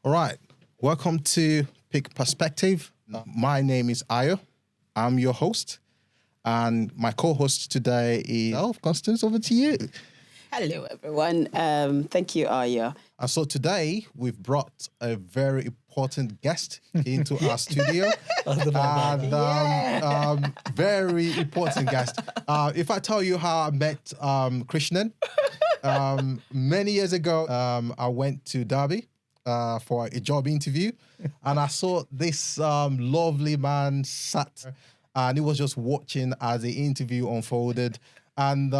All right. Welcome to Pick Perspective. My name is Ayo. I'm your host. And my co-host today is Constance. Over to you. Hello, everyone. Thank you, Aya. And so today we've brought a very important guest into our studio. Very important guest. If I tell you how I met Krishnan, many years ago, I went to Derby for a job interview, and I saw this lovely man sat, and he was just watching as the interview unfolded. And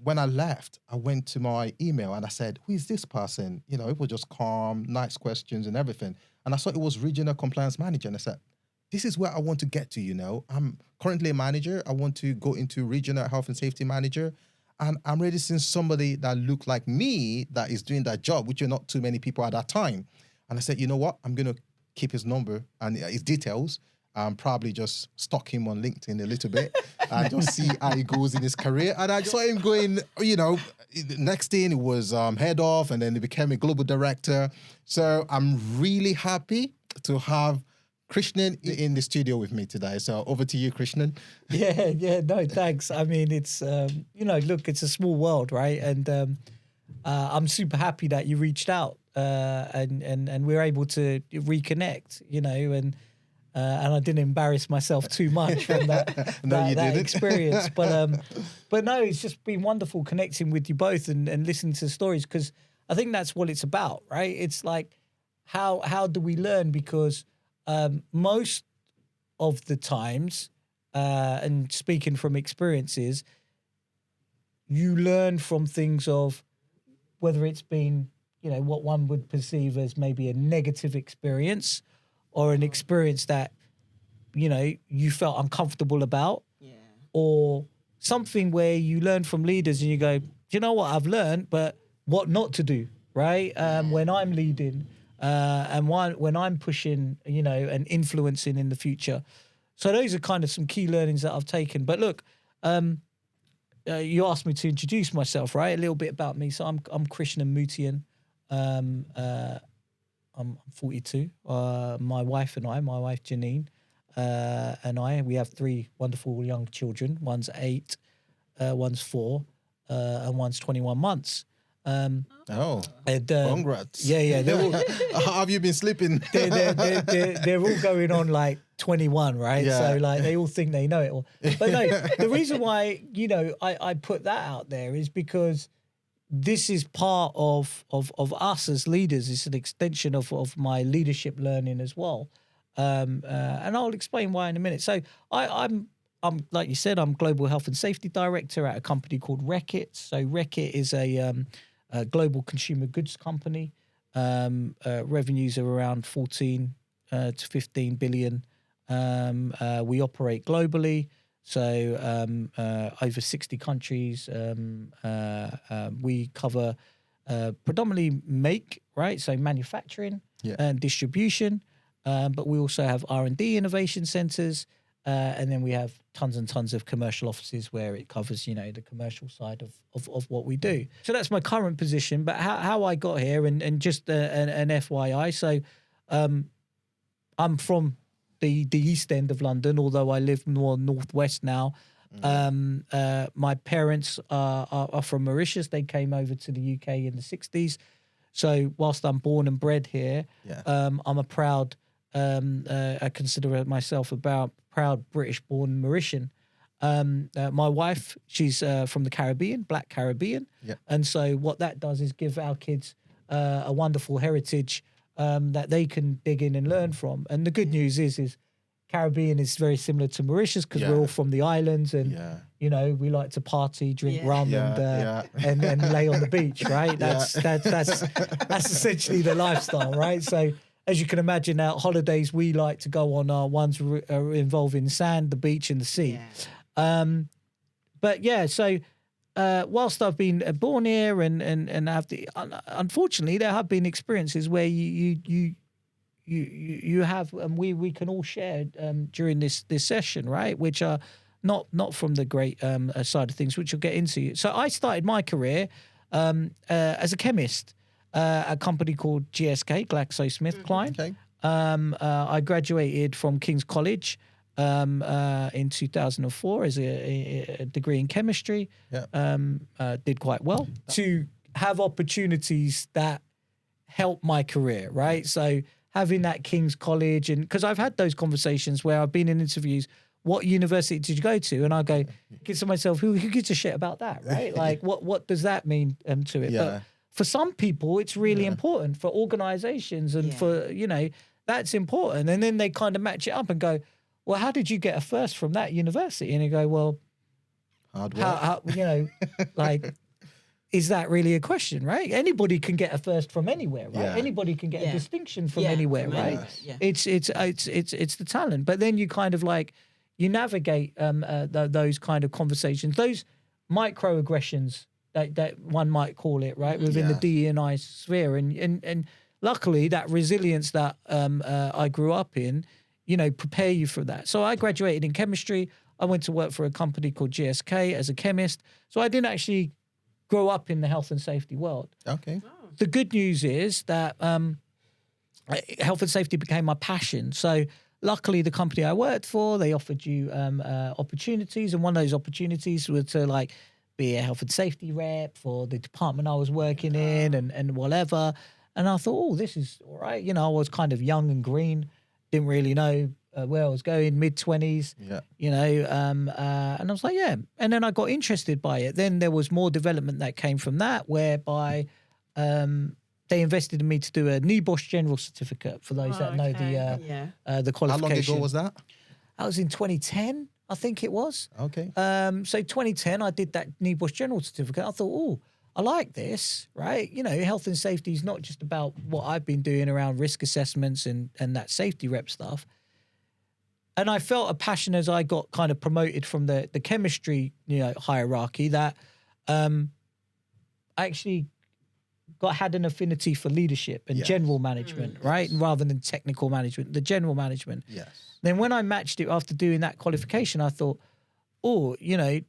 when I left, I went to my email and I said, "Who is this person?" It was just calm, nice questions and everything. And I saw it was regional compliance manager, and I said, "This is where I want to get to. I'm currently a manager. I want to go into regional health and safety manager." And I'm ready seeing somebody that looked like me that is doing that job, which are not too many people at that time. And I said, you know what? I'm going to keep his number and his details and probably just stalk him on LinkedIn a little bit and just see how he goes in his career. And I saw him going, the next thing it was head off, and then he became a global director. So I'm really happy to have Krishnan in the studio with me today. So over to you, Krishnan. No, thanks. I mean, it's, look, it's a small world, right? And I'm super happy that you reached out and we're able to reconnect, and I didn't embarrass myself too much from that, that experience. But no, it's just been wonderful connecting with you both and listening to stories, because I think that's what it's about, right? It's like, how do we learn? Because most of the times, and speaking from experiences, you learn from things of whether it's been, what one would perceive as maybe a negative experience or an experience that, you felt uncomfortable about, or something where you learn from leaders and you go, do you know what I've learned, but what not to do, right? When I'm leading, and when I'm pushing, and influencing in the future. So those are kind of some key learnings that I've taken. But look, you asked me to introduce myself, right? A little bit about me. So I'm Krishnan Mutian. I'm 42. My wife Janine, and we have 3 wonderful young children. One's 8, one's 4, and one's 21 months. Congrats. Yeah. How have you been sleeping? They're all going on like 21, right? Yeah. So like they all think they know it all. But no, the reason why, I put that out there is because this is part of us as leaders. It's an extension of my leadership learning as well. And I'll explain why in a minute. So I'm like you said, I'm Global Health and Safety Director at a company called Reckitt. So Reckitt is a global consumer goods company. Revenues are around 14 to 15 billion. We operate globally, so over 60 countries. We cover predominantly right? So manufacturing and distribution, but we also have R&D innovation centers. And then we have tons and tons of commercial offices where it covers, the commercial side of what we do. So that's my current position. But how I got here, and just an FYI. So I'm from the East End of London, although I live more northwest now. My parents are from Mauritius. They came over to the UK in the 60s. So whilst I'm born and bred here, I'm a proud... I consider myself a proud British-born Mauritian. My wife, she's from the Caribbean, Black Caribbean. And so what that does is give our kids a wonderful heritage that they can dig in and learn from. And the good news is Caribbean is very similar to Mauritius, because we're all from the islands, and we like to party, drink rum, and lay on the beach, right? That's essentially the lifestyle, right? So as you can imagine, our holidays, we like to go on ones involving sand, the beach, and the sea. So whilst I've been born here and have unfortunately, there have been experiences where you have, and we can all share during this session, right? Which are not from the great side of things, which we'll get into. So I started my career as a chemist. a company called GSK, GlaxoSmithKline. Okay. I graduated from King's College in 2004 as a degree in chemistry. Yeah. Did quite well to have opportunities that help my career, right? So having that King's College, and because I've had those conversations where I've been in interviews, what university did you go to? And I go, think to myself, who gives a shit about that, right? Like, what does that mean to it? Yeah. But for some people, it's really important for organizations and Yeah. for, you know, that's important. And then they kind of match it up and go, well, how did you get a first from that university? And you go, well, Hard work. how you know, like, is that really a question, right? Anybody can get a first from anywhere, right? Yeah. Anybody can get a Yeah. distinction from Yeah, anywhere, from right? anywhere, yeah. It's the talent. But then you kind of like, you navigate those kind of conversations, those microaggressions that one might call it, right, within the DE&I sphere, and luckily that resilience that I grew up in, you know, prepare you for that. So I graduated in chemistry. I went to work for a company called GSK as a chemist. So I didn't actually grow up in the health and safety world. Okay. The good news is that health and safety became my passion. So luckily, the company I worked for, they offered you opportunities, and one of those opportunities was to like be a health and safety rep for the department I was working in, and whatever. And I thought, oh, this is all right. You know, I was kind of young and green, didn't really know where I was going, mid-20s. Yeah. You know, and I was like, yeah. And then I got interested by it. Then there was more development that came from that, whereby they invested in me to do a NEBOSH General Certificate for those that know the How qualification. long ago was that? That was in 2010, I think it was. Okay. So 2010, I did that NEBOSH General Certificate. I thought, oh, I like this, right? You know, health and safety is not just about what I've been doing around risk assessments and that safety rep stuff. And I felt a passion as I got kind of promoted from the chemistry, you know, hierarchy that I actually had an affinity for leadership and general management, right? And rather than technical management, the general management. Yes. Then when I matched it after doing that qualification, I thought, oh, you know,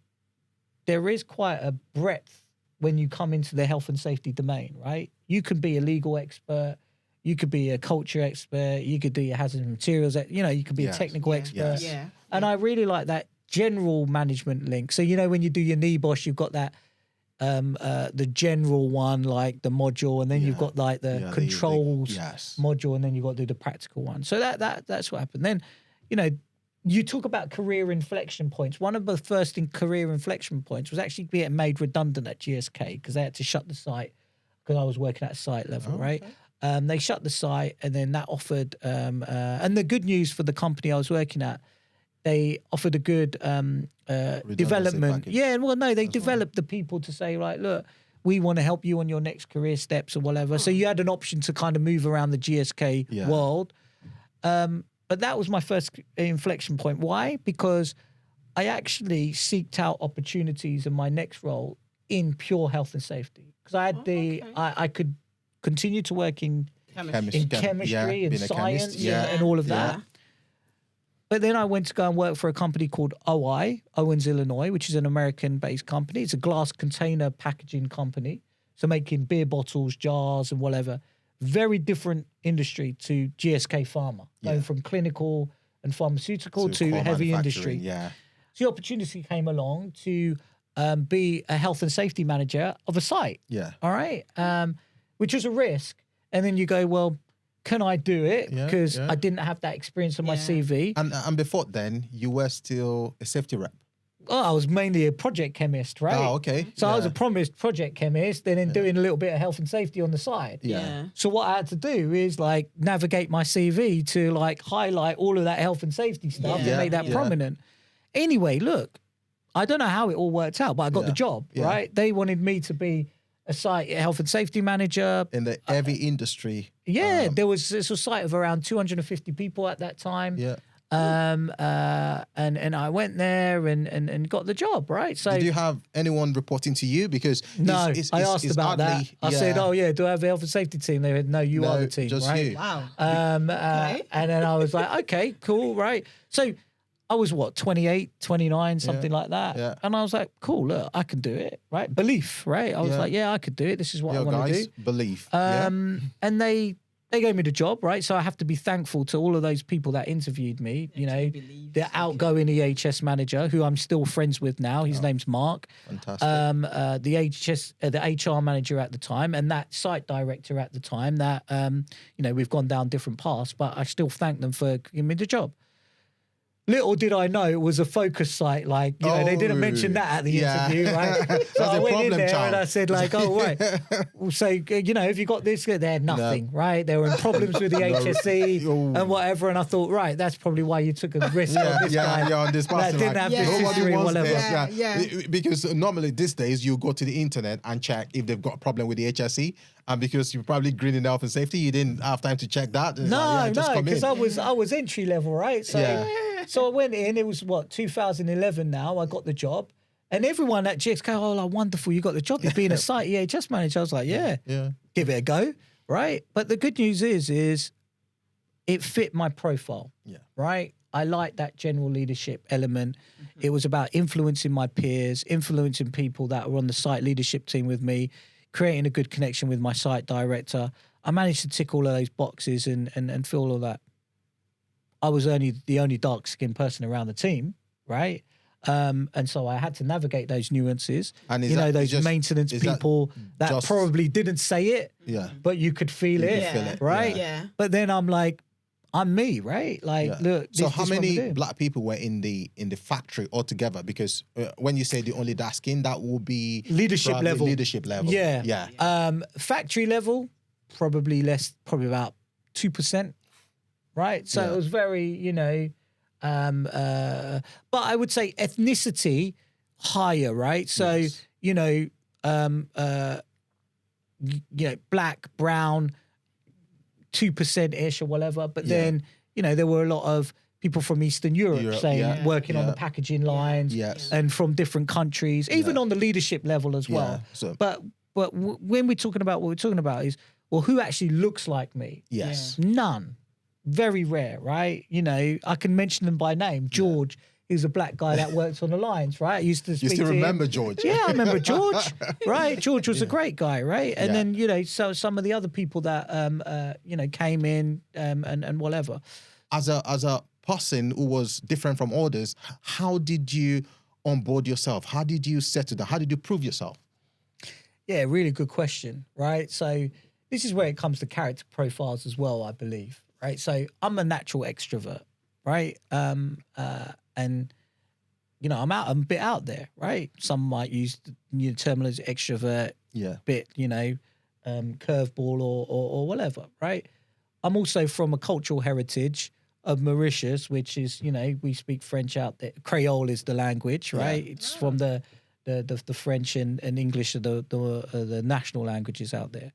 there is quite a breadth when you come into the health and safety domain, right? You could be a legal expert, you could be a culture expert, you could do your hazardous materials, you know, you could be a technical expert. Yeah. And I really like that general management link. So, you know, when you do your NEBOSH, you've got that the general one, like the module, and then you've got like the controls module, and then you've got to do the practical one. So that's what happened. Then, you know, you talk about career inflection points. One of the first career inflection points was actually being made redundant at GSK because they had to shut the site because I was working at site level, right? Okay. They shut the site, and then that offered, and the good news for the company I was working at, they offered a good development. Package. Yeah, well, no, they developed the people to say, right, look, we want to help you on your next career steps or whatever. So you had an option to kind of move around the GSK world. But that was my first inflection point. Why? Because I actually seeked out opportunities in my next role in pure health and safety. Because I had I could continue to work in chemistry and science and all of that. But then I went to go and work for a company called Owens, Illinois, which is an American-based company. It's a glass container packaging company. So making beer bottles, jars and whatever. Very different industry to GSK Pharma, going from clinical and pharmaceutical to heavy industry. Yeah. So the opportunity came along to be a health and safety manager of a site. Yeah. All right. Which was a risk. And then you go, well, can I do it? Because I didn't have that experience on my CV. And before then, you were still a safety rep. Oh, I was mainly a project chemist, right? Oh, okay. So I was a promised project chemist and then doing a little bit of health and safety on the side. Yeah. So what I had to do is like navigate my CV to like highlight all of that health and safety stuff and make that prominent. Anyway, look, I don't know how it all worked out, but I got the job, right? They wanted me to be a site health and safety manager. In the heavy industry. Yeah, there was a site of around 250 people at that time. Yeah. And I went there and got the job, right? So did you have anyone reporting to you? Because I asked about that. I said, "Oh yeah, do I have a health and safety team?" They said, "No, you are the team, just right?" you. Wow. And then I was like, "Okay, cool, right?" So I was what, 28, 29, something like that. Yeah. And I was like, cool, look, I can do it, right? Belief, right? I was Yeah. like, yeah, I could do it. This is what I Yo, want to guys, do. belief. And they gave me the job, right? So I have to be thankful to all of those people that interviewed me. You know, the outgoing EHS manager, who I'm still friends with now. His name's Mark. Fantastic. The HR manager at the time, and that site director at the time. That we've gone down different paths, but I still thank them for giving me the job. Little did I know it was a focus site. Like, they didn't mention that at the interview, right? So I went in there and I said, like, oh, right. So, if you got this, they're nothing, right? They were in problems with the HSE and whatever. And I thought, right, that's probably why you took a risk on this guy. On this person. That didn't have this history or whatever. Because normally these days you go to the internet and check if they've got a problem with the HSE. And because you're probably green in health and safety, you didn't have time to check that. No, because I was entry level, right? So, so I went in. It was 2011. Now I got the job, and everyone at GXK, oh, wonderful, you got the job. You're being a site EHS manager. I was like, yeah, give it a go, right? But the good news is it fit my profile, right? I like that general leadership element. It was about influencing my peers, influencing people that were on the site leadership team with me, creating a good connection with my site director. I managed to tick all of those boxes and feel all that. I was the only dark-skinned person around the team, right? And so I had to navigate those nuances. And those maintenance people that probably didn't say it, but you could feel it, right? Yeah. But then I'm like, I'm me, right? Like, look. So how many black people were in the factory altogether? Because when you say the only dark skin, that will be leadership level. Leadership level. Yeah. Factory level, probably about 2%, right? So it was very, but I would say ethnicity higher, right? So black, brown, 2%-ish or whatever, but then there were a lot of people from Eastern Europe working on the packaging lines and from different countries, even on the leadership level as well. So, but when we're talking about what we're talking about is, well, who actually looks like me? Yes. None. Very rare, right? I can mention them by name. George. He was a black guy that worked on the lines, right? I used to speak to him. You still remember George? Yeah, I remember George, right? George was a great guy, right? And then, so some of the other people that, came in and whatever. As a person who was different from others, how did you onboard yourself? How did you settle down? How did you prove yourself? Yeah, really good question, right? So this is where it comes to character profiles as well, I believe, right? So I'm a natural extrovert, right? And I'm a bit out there, right? Some might use the term as extrovert, bit, curveball or whatever, right? I'm also from a cultural heritage of Mauritius, which is, we speak French out there. Creole is the language, right? It's from the French and English are the national languages out there.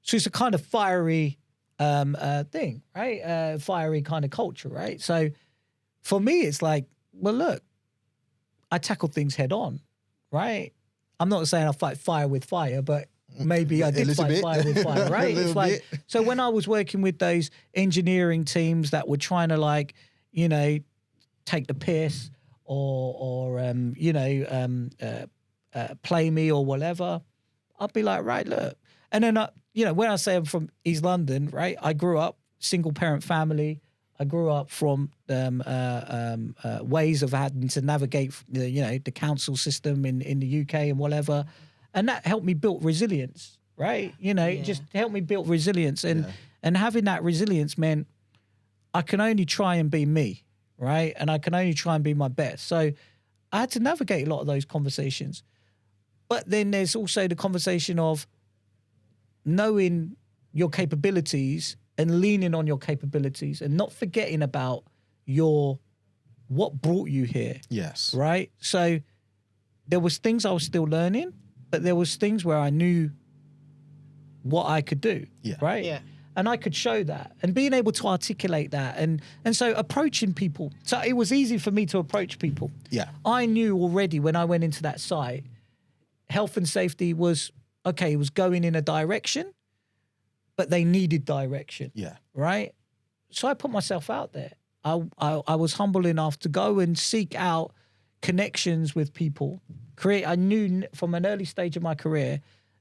So it's a kind of fiery thing, right? Fiery kind of culture, right? So for me, it's like, well, look, I tackle things head on, right? I'm not saying I fight fire with fire, but maybe I did fight fire with fire, right? It's like, so when I was working with those engineering teams that were trying to take the piss or play me or whatever, I'd be like, right, look. And then, when I say I'm from East London, right, I grew up single parent family. I grew up from ways of having to navigate, the council system in the UK and whatever. And that helped me build resilience, right? It just helped me build resilience. And having that resilience meant I can only try and be me, right? And I can only try and be my best. So I had to navigate a lot of those conversations. But then there's also the conversation of knowing your capabilities and leaning on your capabilities and not forgetting about what brought you here. Yes. Right? So there was things I was still learning, but there was things where I knew what I could do. Yeah. Right? Yeah. And I could show that and being able to articulate that. And so approaching people. So it was easy for me to approach people. Yeah. I knew already when I went into that site, health and safety was, it was going in a direction, but they needed direction. Yeah. Right? So I put myself out there. I was humble enough to go and seek out connections with people. I knew from an early stage of my career,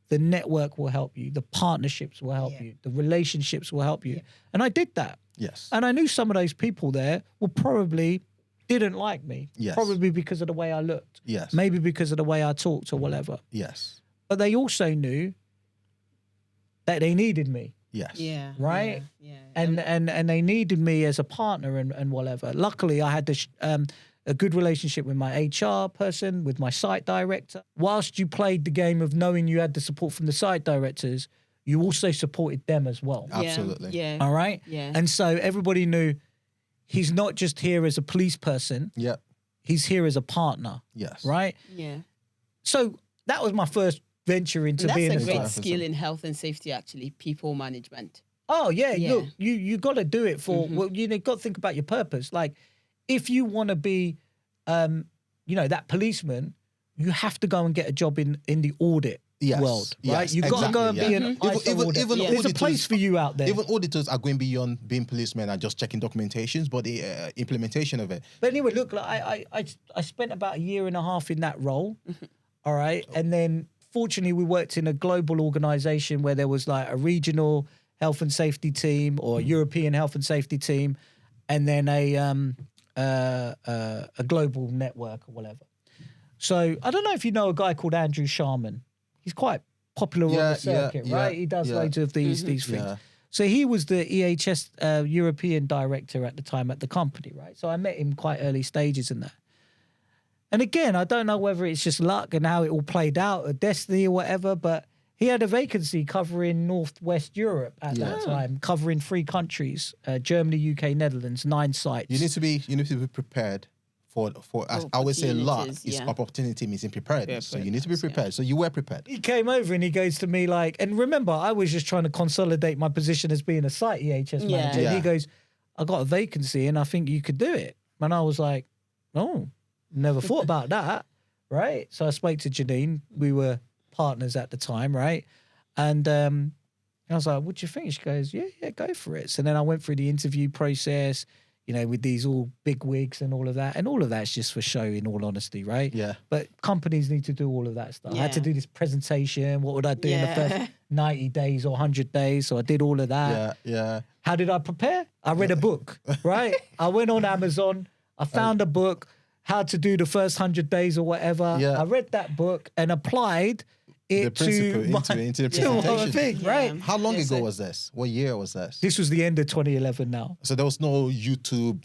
the network will help you, the partnerships will help you, the relationships will help you. And I did that. Yes. And I knew some of those people there were probably didn't like me. Yes. Probably because of the way I looked. Yes. Maybe because of the way I talked or whatever. Yes. But they also knew that they needed me. Yes. Yeah. Right? Yeah. And they needed me as a partner and whatever. Luckily, I had a good relationship with my HR person, with my site director. Whilst you played the game of knowing you had the support from the site directors, you also supported them as well. Absolutely. Yeah. All right? Yeah. And so everybody knew he's not just here as a police person, Yep. he's here as a partner, Yes. right? Yeah. So that was my first venture into And that's being a a great site. skill in health and safety, actually, people management. Oh yeah, Yeah. look, you got to do it for well, you got to think about your purpose. Like, if you want to be, that policeman, you have to go and get a job in the audit Yes, world, right? yes, You got to go and exactly, be yeah. an ISO Even auditor. There's a auditors- place for you out there. Even auditors are going beyond being policemen and just checking documentations, but the implementation of it. But anyway, look, like, I spent about a year and a half in that role, all right, and then fortunately we worked in a global organization where there was like a regional health and safety team or a European health and safety team, and then a global network or whatever. So I don't know if you know a guy called Andrew Sharman. He's quite popular on the circuit, right? He does loads of these things. Yeah. So he was the EHS European director at the time at the company, right? So I met him quite early stages in that. And again, I don't know whether it's just luck and how it all played out, or destiny or whatever, but he had a vacancy covering Northwest Europe at that time, covering 3 countries, Germany, UK, Netherlands, 9 sites. You need to be prepared for as I always say, luck Opportunities, is yeah. opportunity means in preparedness. So you need to be Preparedness, prepared. So you were prepared. He came over and he goes to me like, and remember, I was just trying to consolidate my position as being a site EHS Yeah. manager. Yeah. And he goes, I got a vacancy and I think you could do it. And I was like, oh, never thought about that. Right. So I spoke to Janine. We were partners at the time. Right. And I was like, what do you think? She goes, yeah, go for it. So then I went through the interview process, with these all big wigs and all of that. And all of that's just for show, in all honesty, right? Yeah. But companies need to do all of that stuff. I had to Yeah. do this presentation. What would I do in the Yeah. first 90 days or 100 days? So I did all of that. Yeah. How did I prepare? I read a book, right? I went on Amazon. I found a book, How to Do the First 100 Days or whatever. Yeah. I read that book and applied The it principle to into the to my presentation. thing, Yeah. right? How long Yes, ago sir. was this? What year was this? This was the end of 2011 now. So there was no YouTube.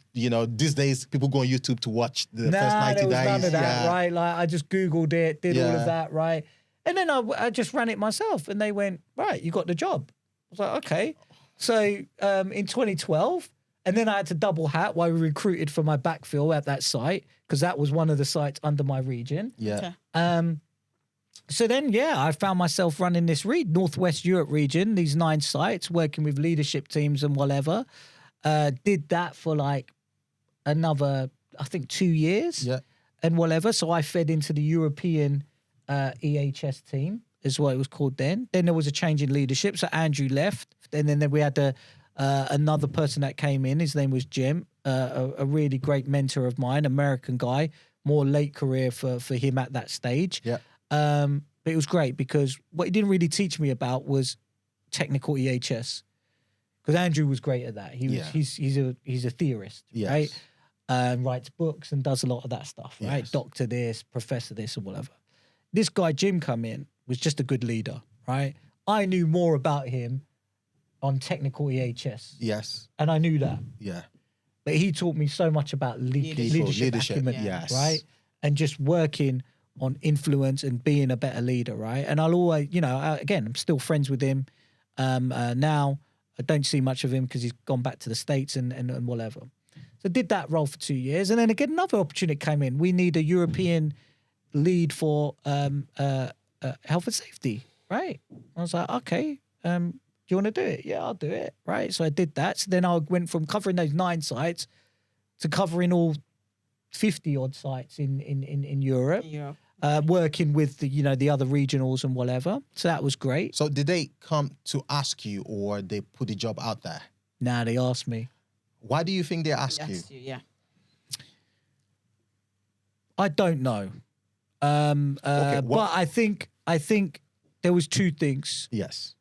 These days people go on YouTube to watch the first Nah, 90 there was days. none of that, yeah. right? Like I just Googled it, did all Yeah. of that, right? And then I just ran it myself and they went, right, you got the job. I was like, okay. So in 2012, and then I had to double hat while we recruited for my backfill at that site, because that was one of the sites under my region. Yeah. Okay. So then, I found myself running this Northwest Europe region, these 9 sites, working with leadership teams and whatever. Did that for like another, I think, 2 years. Yeah. And whatever. So I fed into the European EHS team, is what it was called then. Then there was a change in leadership. So Andrew left. And then we had another person that came in. His name was Jim, a really great mentor of mine, American guy, more late career for him at that stage. Yeah. But it was great because what he didn't really teach me about was technical EHS. Because Andrew was great at that. He's a theorist, Yes. right? Writes books and does a lot of that stuff, right? Yes. Doctor this, professor this, or whatever. This guy Jim come in was just a good leader, right? I knew more about him on technical EHS, Yes. and I knew that. Yeah. But he taught me so much about leadership acumen, yes. right? And just working on influence and being a better leader, right? And I'll always, again, I'm still friends with him now. I don't see much of him because he's gone back to the States and whatever. So did that role for 2 years. And then again, another opportunity came in. We need a European lead for health and safety, right? I was like, okay, do you want to do it? Yeah, I'll do it, right? So I did that. So then I went from covering those 9 sites to covering all 50 odd sites in Europe, Yeah. working with the other regionals and whatever. So that was great. So did they come to ask you or they put the job out there? Nah, they asked me. Why do you think they ask you? Yes, yeah. I don't know. what- But I think there was two things. Yes.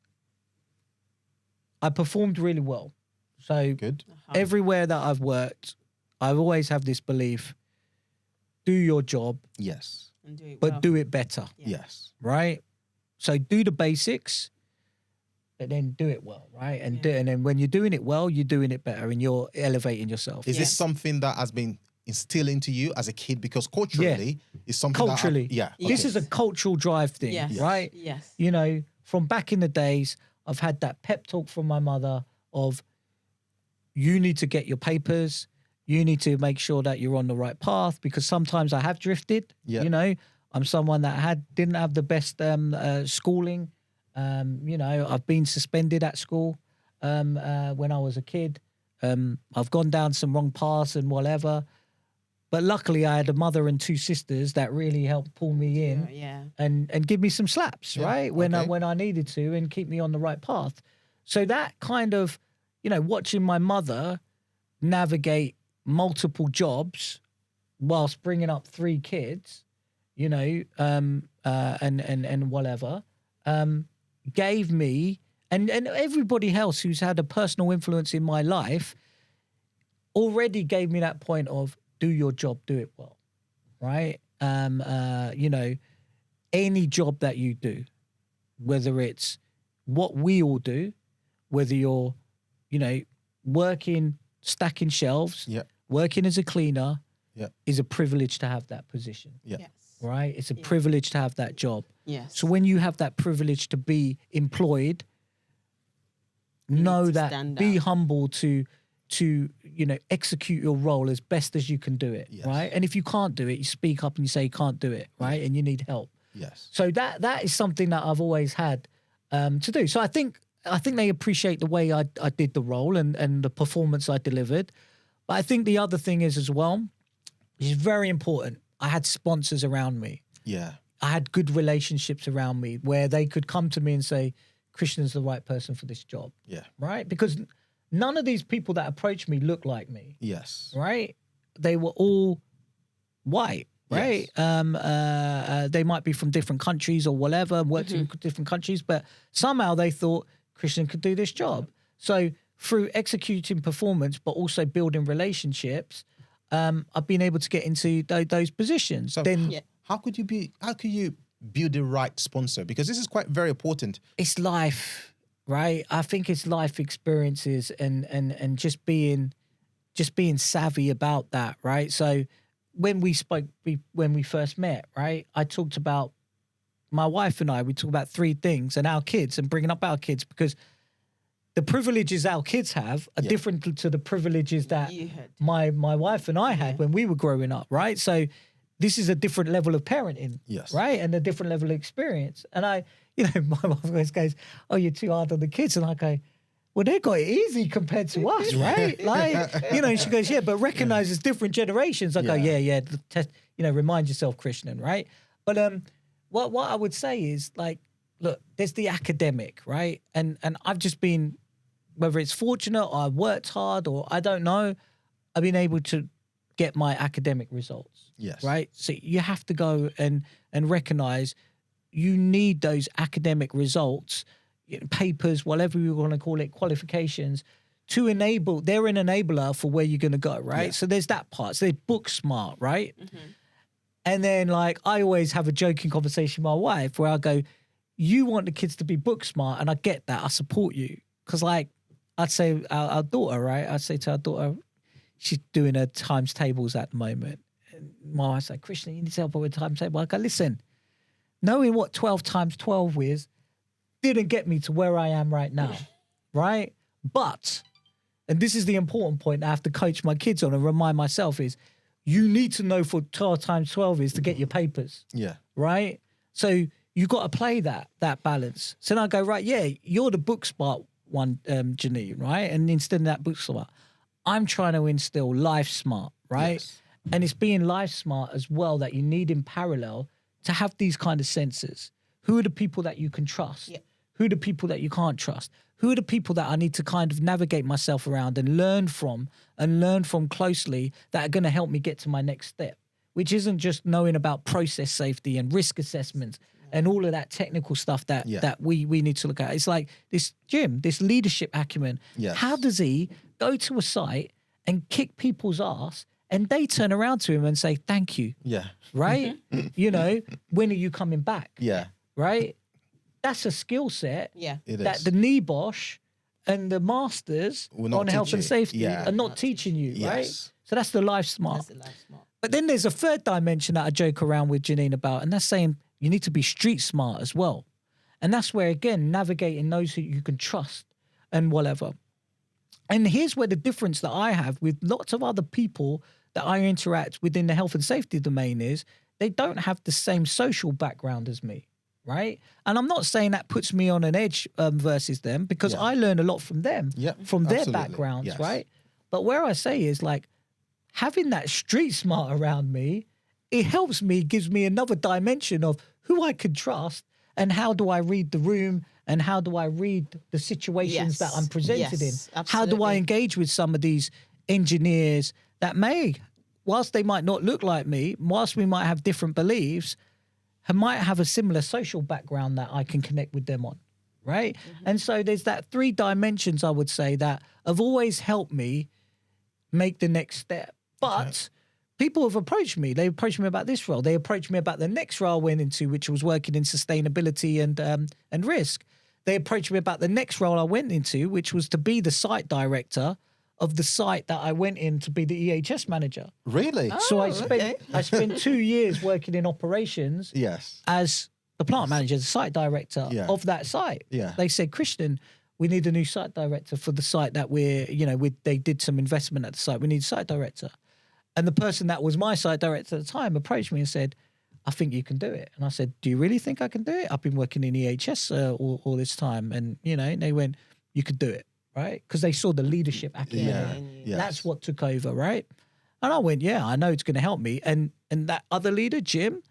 I performed really well. So Good. everywhere that I've worked, I always have this belief: do your job, Yes. And do it but well. do it better. Yeah. Yes. Right? So do the basics, but then do it well, right? And and then when you're doing it well, you're doing it better, and you're elevating yourself. Is this Yes. something that has been instilled into you as a kid? Because culturally, it's something Culturally, that This is a cultural drive thing, Yes. Yes. right? Yes. You know, from back in the days, I've had that pep talk from my mother of you need to get your papers, you need to make sure that you're on the right path, because sometimes I have drifted. Yeah. You know, I'm someone that didn't have the best schooling. You know, I've been suspended at school when I was a kid. I've gone down some wrong paths and whatever. But luckily, I had a mother and two sisters that really helped pull me in Yeah. and give me some slaps, Yeah, right? okay. When I needed to, and keep me on the right path. So that kind of, you know, watching my mother navigate multiple jobs whilst bringing up three kids, you know, and whatever, gave me and everybody else who's had a personal influence in my life already gave me that point of do your job, do it well, right? You know, any job that you do, whether it's what we all do, whether you're, you know, working, stacking shelves, Yeah. working as a cleaner, Yeah. is a privilege to have that position, Yeah. Yes. right? It's a privilege to have that job. Yes. So when you have that privilege to be employed, need know to that, stand be out. humble to you know, execute your role as best as you can do it, Yes. right? And if you can't do it, you speak up and you say you can't do it, right? And you need help. Yes. So that is something that I've always had to do. So I think they appreciate the way I did the role and the performance I delivered. But I think the other thing is as well, which is very important, I had sponsors around me. Yeah. I had good relationships around me where they could come to me and say, Christian's the right person for this job, Yeah. right? Because none of these people that approached me look like me, Yes. right? They were all white, right? Yes. They might be from different countries or whatever, worked in different countries, but somehow they thought Christian could do this job. So through executing performance, but also building relationships, I've been able to get into those positions. So Then Yeah. how could you build the right sponsor? Because this is quite very important. it's life, right? I think it's life experiences and just being savvy about that, right? So when we first met, right, I talked about my wife and we talked about three things and our kids and bringing up our kids, because the privileges our kids have are Yeah. different to the privileges that You had. my wife and I had when we were growing up, right? So this is a different level of parenting, Yes. right? And a different level of experience. And my wife always goes, "Oh, you're too hard on the kids," and I go, "Well, they got it easy compared to us, right?" Like, you know, and she goes, "Yeah, but recognize there's different generations." I go, Yeah. "Yeah, remind yourself, Christian, right?" But what I would say is, like, look, there's the academic, right? And I've just been, whether it's fortunate or I worked hard or I don't know, I've been able to get my academic results. Yes. Right. So you have to go and recognize you need those academic results, papers, whatever you want to call it, qualifications to enable, they're an enabler for where you're going to go. Right. Yeah. So there's that part. So they're book smart. Right. And then, like, I always have a joking conversation with my wife where I go, you want the kids to be book smart, and I get that. I support you. Because, like, I'd say our daughter, right? I'd say to our daughter, she's doing her times tables at the moment. And my wife's like, Christian, you need to help her with times table. I go, listen, knowing what 12 times 12 is didn't get me to where I am right now, right? But, and this is the important point I have to coach my kids on and remind myself is, you need to know what 12 times 12 is to get your papers, Yeah. right? So you got to play that balance. So then I go, right, yeah, you're the book smart one, Janine, right? And instead of that book smart, I'm trying to instill life smart, right? Yes. And it's being life smart as well that you need in parallel to have these kind of senses. Who are the people that you can trust? Yeah. Who are the people that you can't trust? who are the people that I need to kind of navigate myself around and learn from closely that are going to help me get to my next step, which isn't just knowing about process safety and risk assessments and all of that technical stuff that we need to look at. It's like this leadership acumen. Yes. How does he go to a site and kick people's ass and they turn around to him and say, thank you, Yeah. right? You know, when are you coming back? Yeah. Right? That's a skill set Yeah. It that is. the NEBOSH and the masters Will not on health teach and you. safety Yeah. are not teaching you, right? Yes. So that's the life smart. That's the life smart. But then there's a third dimension that I joke around with Janine about, and that's saying you need to be street smart as well. And that's where, again, navigating those who you can trust and whatever. And here's where the difference that I have with lots of other people that I interact within the health and safety domain is they don't have the same social background as me, right? And I'm not saying that puts me on an edge versus them, because I learn a lot from them, Yeah, from their absolutely. backgrounds, Yes. right? But where I say is like having that street smart around me, it helps me, gives me another dimension of who I could trust and how do I read the room and how do I read the situations that I'm presented Yes, in? How do I absolutely. engage with some of these engineers that may, whilst they might not look like me, whilst we might have different beliefs, might have a similar social background that I can connect with them on, right? And so there's that 3 dimensions, I would say, that have always helped me make the next step. But people have approached me. They approached me about this role. They approached me about the next role I went into, which was working in sustainability and risk. They approached me about the next role I went into, which was to be the site director of the site that I went in to be the EHS manager. Really? So I okay. spent 2 years working in operations Yes. as the plant manager, the site director Yeah. of that site. Yeah. They said, Christian, we need a new site director for the site that they did some investment at the site. We need a site director. And the person that was my site director at the time approached me and said, I think you can do it. And I said, do you really think I can do it? I've been working in EHS all this time. And, they went, you could do it, right? Because they saw the leadership acumen. Yeah. Yes. That's what took over, right? And I went, yeah, I know it's going to help me. And that other leader, Jim,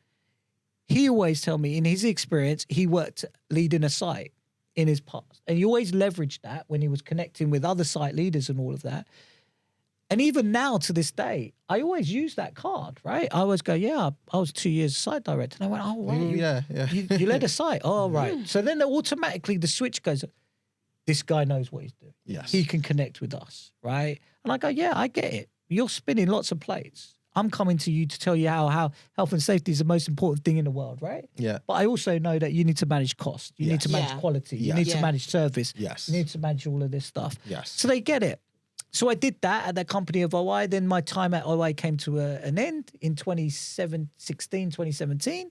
he always tell me in his experience, he worked leading a site in his past. And he always leveraged that when he was connecting with other site leaders and all of that. And even now to this day, I always use that card, right? I always go, yeah, I was 2 years site director. And I went, oh, right. Yeah. You led a site. Oh, right. So then automatically the switch goes, this guy knows what he's doing. Yes. He can connect with us, right? And I go, yeah, I get it. You're spinning lots of plates. I'm coming to you to tell you how health and safety is the most important thing in the world, right? Yeah. But I also know that you need to manage cost. You need to manage Yeah. quality. You Yes. need to Yeah. manage service. Yes. You need to manage all of this stuff. Yes. So they get it. So I did that at the company of OI. Then my time at OI came to an end in 2017.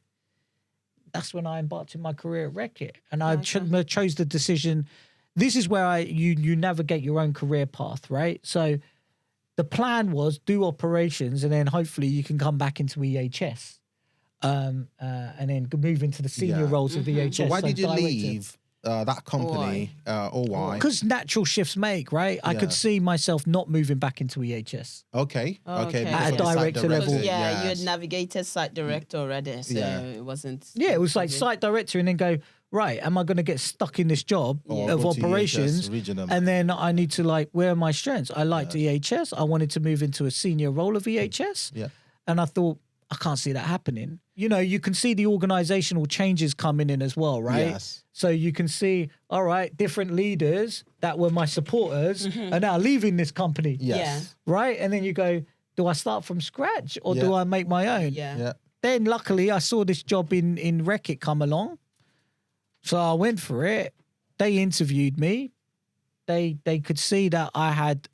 That's when I embarked in my career at Reckitt. And I chose the decision. This is where you navigate your own career path, right? So the plan was do operations and then hopefully you can come back into EHS and then move into the senior Yeah. roles of EHS. So why did you director. leave that company, OY? Because natural shifts make, right? I could Yeah. see myself not moving back into EHS. Okay. Okay. because At a of the site director level. Because, yeah, you had yes. navigated site director already, so Yeah. it wasn't. Yeah, it was like site director and then go, right, am I going to get stuck in this job Or of go to operations? EHS regional. And then I need to where are my strengths? I liked EHS. I wanted to move into a senior role of EHS. Yeah. And I thought, I can't see that happening. You can see the organizational changes coming in as well, right? Yes. So you can see, all right, different leaders that were my supporters are now leaving this company. Yes. Right? And then you go, do I start from scratch or do Yeah. I make my own? Yeah. Yeah. Then luckily I saw this job in Reckitt come along. So I went for it. They interviewed me. They could see that I had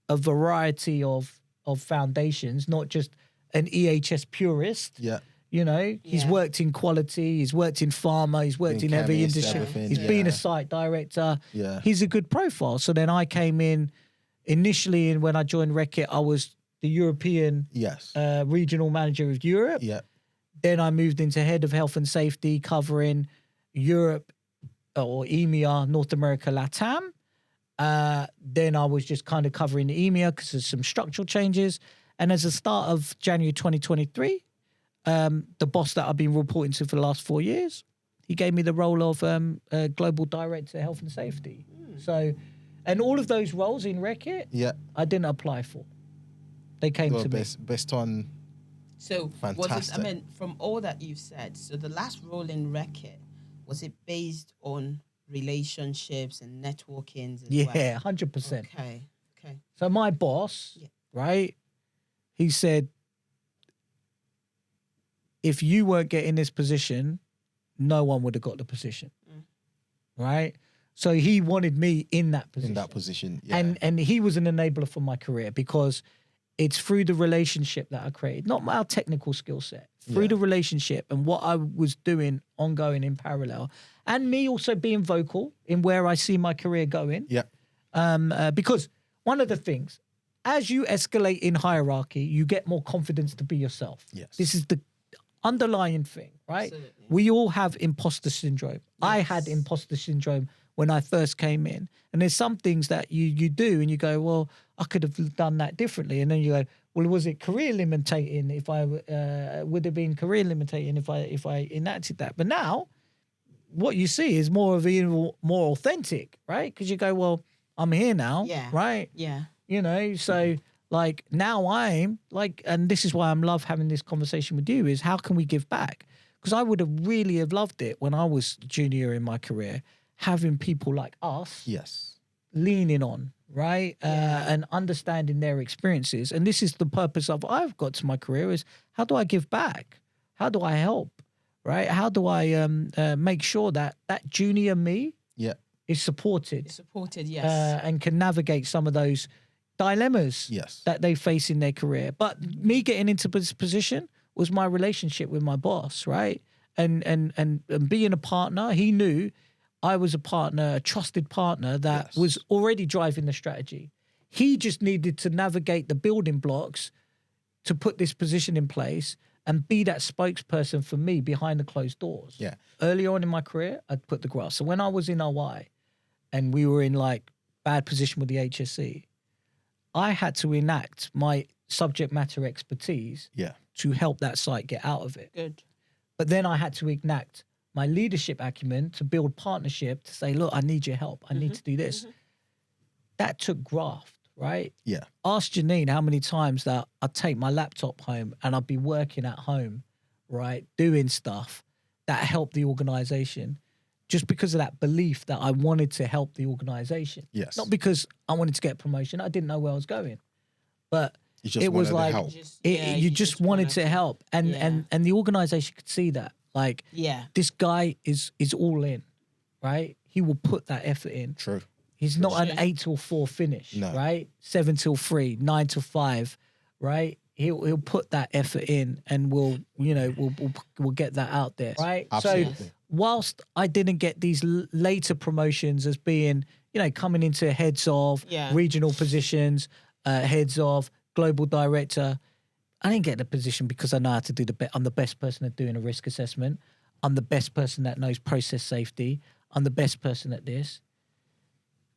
a variety of foundations, not just an EHS purist. Yeah. He's Yeah. worked in quality, he's worked in pharma, he's worked in heavy chemist, industry, everything, he's been a yeah. site director. Yeah. He's a good profile. So then I came in initially, and when I joined Reckitt, I was the European Yes. regional manager of Europe. Yeah. Then I moved into head of health and safety, covering Europe or EMEA, North America, LATAM. Then I was just kind of covering EMEA because of some structural changes. And as a start of January 2023, the boss that I've been reporting to for the last 4 years, he gave me the role of global director of health and safety. So, and all of those roles in Reckitt, Yeah. I didn't apply for. They came Well, to me. based on So was it? Fantastic. I mean, from all that you've said, so the last role in Reckitt, was it based on relationships and networkings as well? Yeah, 100%. Okay. Okay. So my boss, Yeah. right? He said, if you weren't getting this position, no one would have got the position, right? So he wanted me in that position. in that position. Yeah. And he was an enabler for my career because it's through the relationship that I created, not my technical skill set, through Yeah. the relationship and what I was doing ongoing in parallel, and me also being vocal in where I see my career going. yeah. Because one of the things, as you escalate in hierarchy, you get more confidence to be yourself. Yes. This is the underlying thing, right? Absolutely. We all have imposter syndrome. I had Yes. imposter syndrome when I first came in. And there's some things that you do and you go, well, I could have done that differently. And then you go, well, was it career limiting if I would have been career limiting if I enacted that? But now what you see is more more authentic, right? Because you go, well, I'm here now, Yeah. right? Yeah. You know, so like now I'm like, and this is why I'm love having this conversation with you, is how can we give back? Because I would have really have loved it when I was junior in my career, having people like us Yes. leaning on, right? And understanding their experiences. And this is the purpose of I've got to my career is how do I give back? How do I help? Right? How do I make sure that that junior me Yeah. is supported? It's supported. Yes. And can navigate some of those dilemmas Yes. that they face in their career. But me getting into this position was my relationship with my boss, right? And being a partner, he knew I was a partner, a trusted partner that Yes. was already driving the strategy. He just needed to navigate the building blocks to put this position in place and be that spokesperson for me behind the closed doors. Yeah. Early on in my career, I'd put the grass. So when I was in OI and we were in like bad position with the HSE, I had to enact my subject matter expertise Yeah. to help that site get out of it. Good. But then I had to enact my leadership acumen to build partnership to say, look, I need your help. I need to do this. That took graft, right? Yeah. Ask Janine how many times that I'd take my laptop home and I'd be working at home, right? Doing stuff that helped the organization just because of that belief that I wanted to help the organization. Yes. Not because I wanted to get promotion. I didn't know where I was going. But You just it was wanted to like help. you just wanted to help. And the organization could see that. Like Yeah. this guy is all in, right? He will put that effort in. True. He's not an Sure. 8 till 4 finish, No. right? 7 till 3, 9 till 5, right? He'll put that effort in, and we'll get that out there, right? Absolutely. So whilst I didn't get these later promotions as being, coming into heads of Yeah. regional positions, heads of global director, I didn't get the position because I know how to do I'm the best person at doing a risk assessment. I'm the best person that knows process safety. I'm the best person at this.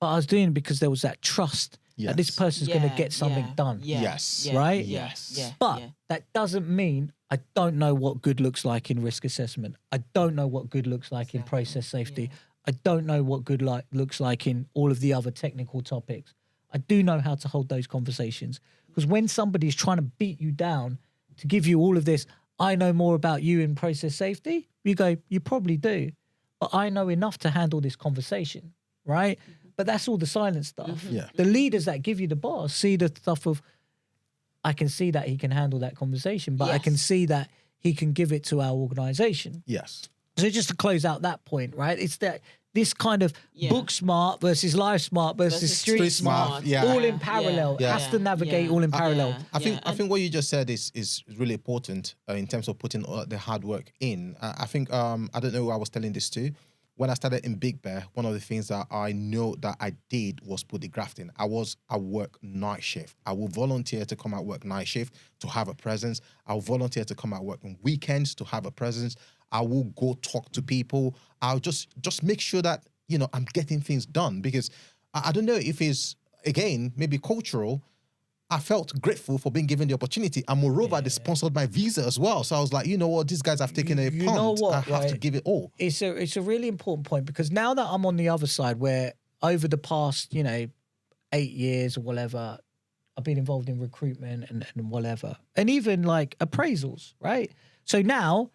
But I was doing it because there was that trust that this Yes. person's going to get something done. Yeah. Yes. Yeah. Right? Yes. Yeah. But yeah. that doesn't mean I don't know what good looks like in risk assessment. I don't know what good looks like in process safety. I don't know what good looks like in all of the other technical topics. I do know how to hold those conversations. Because when somebody's trying to beat you down to give you all of this, I know more about you in process safety, you go, you probably do. But I know enough to handle this conversation, right? But that's all the silent stuff. Yeah. The leaders that give you the boss see the stuff of, I can see that he can handle that conversation, but I can Yes. see that he can give it to our organization. Yes. So just to close out that point, right? It's that this kind of Yeah. book smart versus live smart versus street Street smart, smart, yeah. all in parallel. Yeah. Has to navigate all in parallel. I think what you just said is really important in terms of putting all the hard work in. I think I don't know who I was telling this to. When I started in Big Bear, one of the things that I know that I did was put the graft in. I work night shift. I will volunteer to come out work night shift to have a presence. I'll volunteer to come out work on weekends to have a presence. I will go talk to people. I'll just make sure that, I'm getting things done, because I don't know if it's, again, maybe cultural. I felt grateful for being given the opportunity. And moreover, they sponsored my visa as well. So I was like, you know what, these guys have taken a You punt. know what, I have to right? give it all. It's a really important point, because now that I'm on the other side where over the past, 8 years or whatever, I've been involved in recruitment and whatever, and even like appraisals, right? So now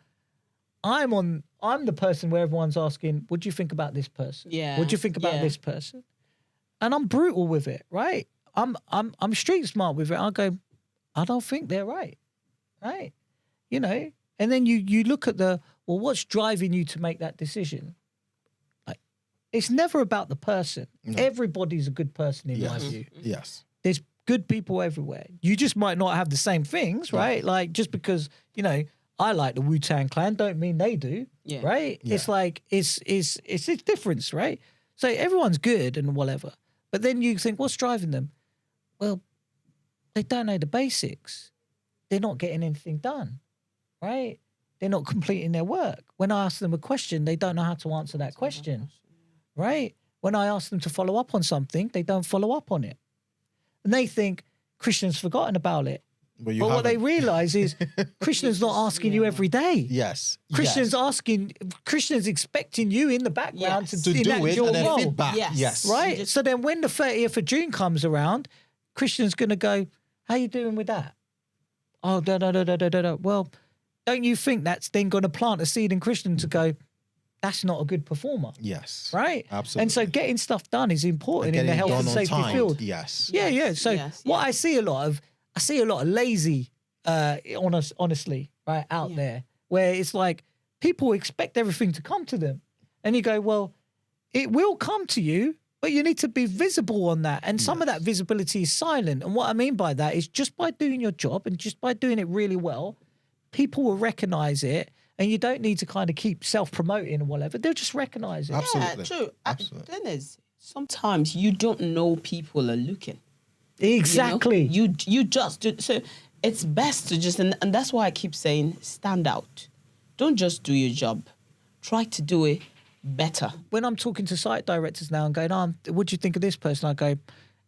I'm the person where everyone's asking, what do you think about this person? Yeah, What do you think about yeah. this person? And I'm brutal with it, right? I'm street smart with it. I'll go, I don't think they're right. Right. And then you look at what's driving you to make that decision? Like, it's never about the person. No. Everybody's a good person in my Yes. view. Yes. There's good people everywhere. You just might not have the same things, right? Like just because, I like the Wu-Tang Clan don't mean they do. Yeah. Right? Yeah. It's like it's a difference, right? So everyone's good and whatever. But then you think, what's driving them? Well, they don't know the basics. They're not getting anything done, right? They're not completing their work. When I ask them a question, they don't know how to answer that question, right? When I ask them to follow up on something, they don't follow up on it. And they think Christian's forgotten about it. But What they realize is Christian's not asking you every day. Yes. Christian's yes. Christian's expecting you in the background Yes. to do enact it your and then role. feedback. Yes. Yes. Right? Just- So then when the 30th of June comes around, Christian's going to go, how you doing with that? Oh, da. Well, don't you think that's then going to plant a seed in Christian to go, that's not a good performer, Yes. right? Absolutely. And so getting stuff done is important in the Getting it health done and on safety time. field. Yes. Yeah, yeah. Yes, So yes, what yes. I see a lot of lazy, honestly, right, out Yeah. there, where it's like people expect everything to come to them. And you go, well, it will come to you, but you need to be visible on that. And some of that visibility is silent. And what I mean by that is just by doing your job and just by doing it really well, people will recognize it. And you don't need to kind of keep self-promoting or whatever. They'll just recognize it. Absolutely. Yeah, true. Absolutely. Then is Sometimes you don't know people are looking. Exactly. You just do. So it's best to just, and that's why I keep saying stand out. Don't just do your job. Try to do it better. When I'm talking to site directors now and going, what do you think of this person? I go,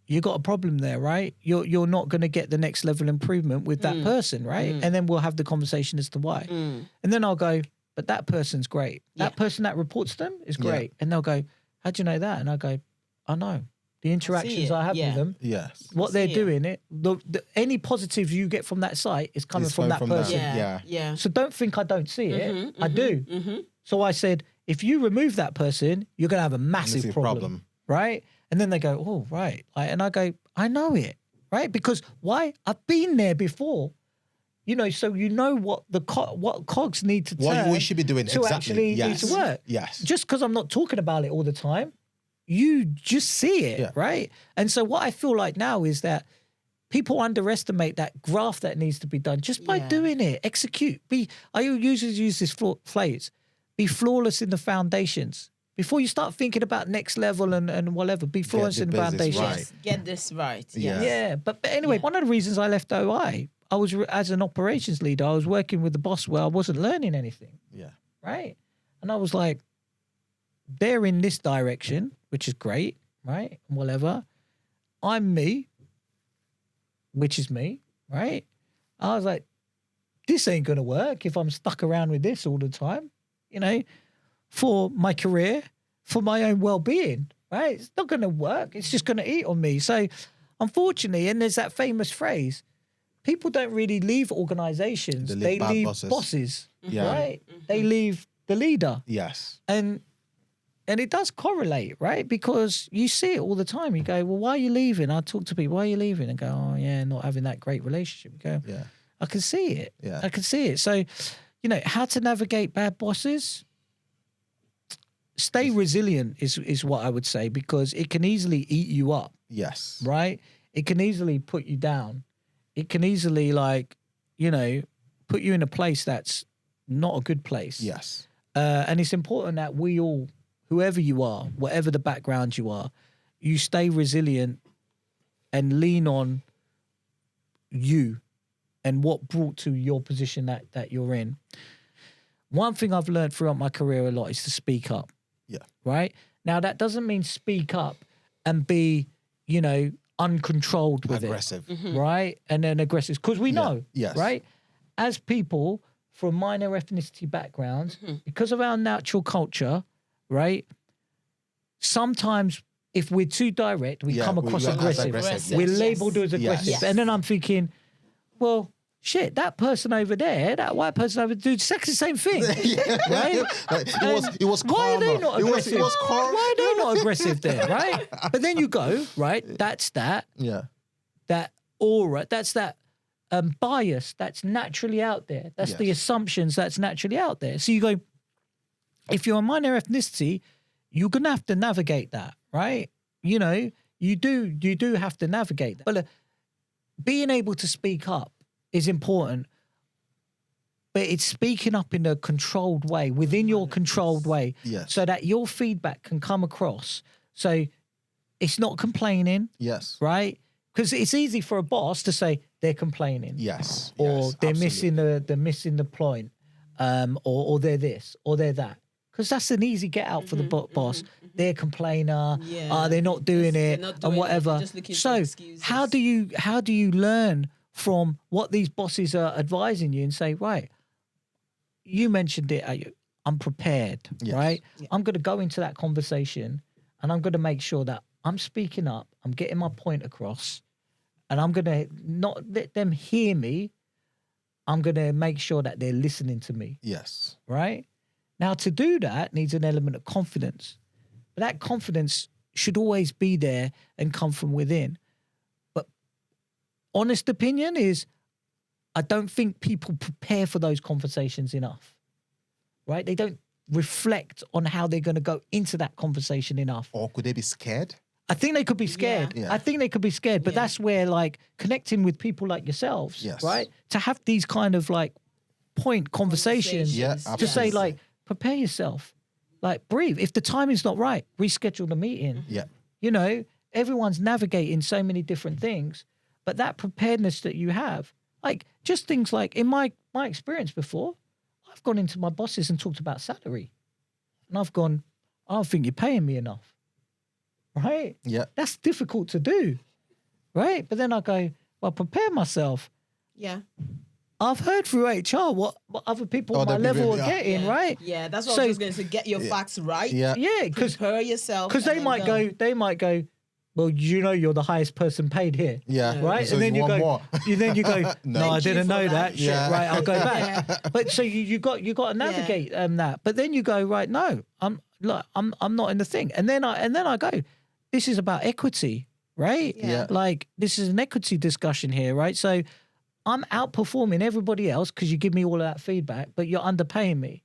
you got a problem there, right? You're not going to get the next level improvement with that person, right? And then we'll have the conversation as to why. And then I'll go, but that person's great. That person that reports them is great. And they'll go, how do you know that? And I go, I know. The interactions it, I have yeah. with them, Yes. what they're see it. doing, any positives you get from that site is coming It's from coming that from person. them. Yeah. Yeah. Yeah. So don't think I don't see it. I do. So I said, if you remove that person, you're going to have a massive Massive problem, problem. right? And then they go, oh, right. And I go, I know it, right? Because why? I've been there before. So you know what what cogs need to turn. What we should be doing, to exactly. actually Yes. need to work. Yes. Just because I'm not talking about it all the time, you just see it, Yeah. right? And so what I feel like now is that people underestimate that graft that needs to be done just by Yeah. doing it. Execute. I usually use this phrase: be flawless in the foundations. Before you start thinking about next level and whatever, be flawless the in the basics foundations. right. Yes, get this right. Yeah. Yes. Yeah, but anyway, one of the reasons I left OI, I was as an operations leader, I was working with the boss where I wasn't learning anything, Yeah. right? And I was like, they're in this direction, which is great, right? Whatever. I'm me, which is me, right? I was like, this ain't gonna work if I'm stuck around with this all the time, for my career, for my own well-being, right? It's not gonna work. It's just gonna eat on me. So unfortunately, and there's that famous phrase, people don't really leave organizations. They They leave bad leave bosses. bosses, Yeah. right? They leave the leader. Yes. And it does correlate, right? Because you see it all the time. You go, well, why are you leaving? I talk to people, why are you leaving? And go, oh, yeah, not having that great relationship. You go, Yeah. I can see it. Yeah. I can see it. So, how to navigate bad bosses? Stay resilient is what I would say, because it can easily eat you up, Yes. right? It can easily put you down. It can easily, put you in a place that's not a good place. Yes. And it's important that we all, whoever you are, whatever the background you are, you stay resilient and lean on you and what brought to your position that you're in. One thing I've learned throughout my career a lot is to speak up. Yeah. Right? Now, that doesn't mean speak up and be, uncontrolled with Aggressive. it. Right? And then aggressive. Because we know, Yes. right? As people from minor ethnicity backgrounds, because of our natural culture, right? Sometimes if we're too direct, we Yeah, come we- across we're as aggressive. aggressive, We're yes. labeled as aggressive. Yes. And then I'm thinking, well, shit, that person over there, that white person over there, do exactly the same thing. Right? Like, it was Why are they karma. not It was aggressive? karma. Why are they not aggressive there, right? But then you go, right, that's that aura, that's that bias that's naturally out there. That's the Yes. assumptions that's naturally out there. So you go, if you're a minor ethnicity, you're gonna have to navigate that, right? You know, you do have to navigate that. But being able to speak up is important. But it's speaking up in a controlled way, within your controlled way, Yes. so that your feedback can come across. So it's not complaining, Yes. right? Because it's easy for a boss to say they're complaining, Yes. or yes, they're absolutely. missing the point, or they're this, or they're that. Because that's an easy get out for the boss. They're a complainer. Yeah. They're not doing They're it, not and doing it, whatever. they're just looking for So excuses. how do you learn from what these bosses are advising you and say, right? You mentioned it. I'm prepared, Yes. right? Yeah. I'm going to go into that conversation, and I'm going to make sure that I'm speaking up. I'm getting my point across, and I'm going to not let them hear me. I'm going to make sure that they're listening to me, Yes. right? Now, to do that needs an element of confidence. But that confidence should always be there and come from within. But honest opinion is, I don't think people prepare for those conversations enough, right? They don't reflect on how they're going to go into that conversation enough. Or could they be scared? I think they could be scared. Yeah. I think they could be scared, but Yeah. that's where like connecting with people like yourselves, Yes. right? To have these kind of like point conversations Yeah, to say absolutely. like, prepare yourself, like breathe. If the timing's not right, reschedule the meeting. Yeah. You know, everyone's navigating so many different things, but that preparedness that you have, like just things like in my experience before, I've gone into my bosses and talked about salary, and I've gone, I don't think you're paying me enough, right? Yeah. That's difficult to do, right? But then I go, well, prepare myself. Yeah. I've heard through HR what other people on my Other level people, are yeah. getting, right? Yeah, that's what So- I was just going to say. Get your facts right. Yeah. Yeah, because Prepare yourself. they and might then go, well, you know, you're the highest person paid here. Yeah. Right, So and then you want go, more. then you go, no, I Thank you didn't for know that. that. Shit, Yeah. right, I'll go back. But so you got to navigate that. But then you go, right, no, I'm not in the thing. And then I go, this is about equity, right? Yeah. Like this is an equity discussion here, right? So I'm outperforming everybody else because you give me all of that feedback, but you're underpaying me.